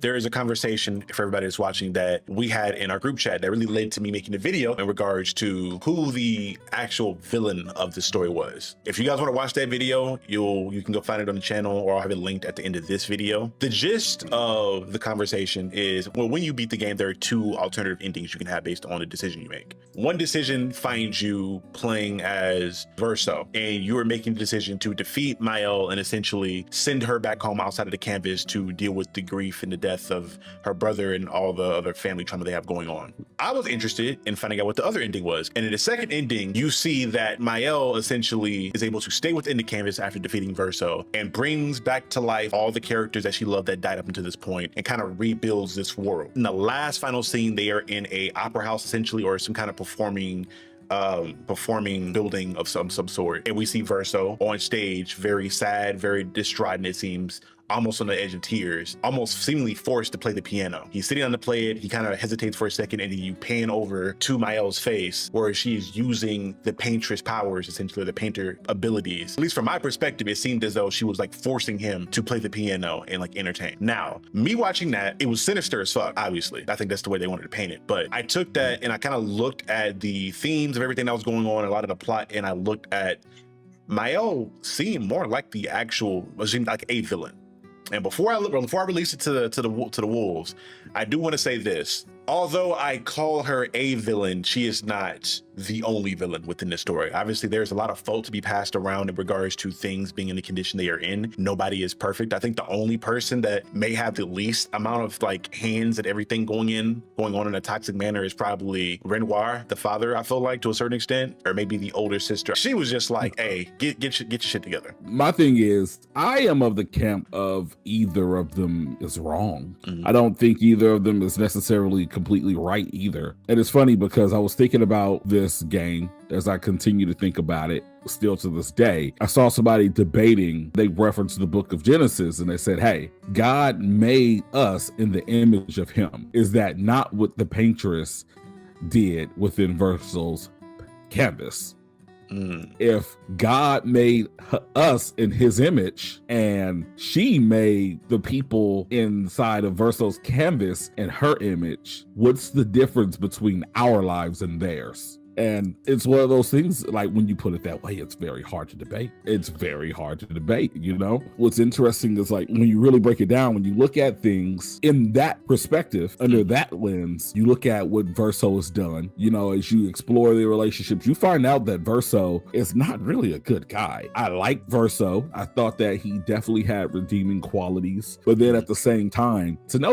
there is a conversation for everybody that's watching that we had in our group chat that really led to me making a video in regards to who the actual villain of the story was. If you guys want to watch that video, you can go find it on the channel, or I'll have it linked at the end of this video. The gist of the conversation is, well, when you beat the game, there are two alternative endings you can have based on the decision you make. One decision finds you playing as Verso, and you are making the decision to defeat Maelle and essentially send her back home outside of the canvas to deal with the grief and the death of her brother and all the other family trauma they have going on. I was interested in finding out what the other ending was. And in the second ending, you see that Maelle essentially is able to stay within the canvas after defeating Verso and brings back to life all the characters that she loved that died up until this point and kind of rebuilds this world. In the last final scene, they are in a opera house essentially, or some kind of performing building of some sort. And we see Verso on stage, very sad, very distraught, and it seems almost on the edge of tears, almost seemingly forced to play the piano. He's sitting down to play it. He kind of hesitates for a second, and then you pan over to Maelle's face where she is using the paintress powers, essentially the painter abilities. At least from my perspective, it seemed as though she was like forcing him to play the piano and like entertain. Now, me watching that, it was sinister as fuck, obviously. I think that's the way they wanted to paint it. But I took that and I kind of looked at the themes of everything that was going on, a lot of the plot, and I looked at Maelle seemed more like the actual, seemed like a villain. And before I release it to the wolves, I do want to say this. Although I call her a villain, she is not the only villain within this story. Obviously, there's a lot of fault to be passed around in regards to things being in the condition they are in. Nobody is perfect. I think the only person that may have the least amount of like hands at everything going on in a toxic manner is probably Renoir, the father, I feel like, to a certain extent, or maybe the older sister. She was just like, hey, get your shit together. My thing is, I am of the camp of either of them is wrong. I don't think either of them is necessarily completely right either. And it's funny because I was thinking about this game as I continue to think about it still to this day. I saw somebody debating, they referenced the book of Genesis and they said, hey, God made us in the image of him. Is that not what the paintress did within Verso's canvas? If God made us in his image and she made the people inside of Verso's canvas in her image, what's the difference between our lives and theirs? And it's one of those things, like when you put it that way, it's very hard to debate. It's very hard to debate, you know? What's interesting is like when you really break it down, when you look at things in that perspective, under that lens, you look at what Verso has done, you know, as you explore the relationships, you find out that Verso is not really a good guy. I like Verso. I thought that he definitely had redeeming qualities, but then at the same time, to know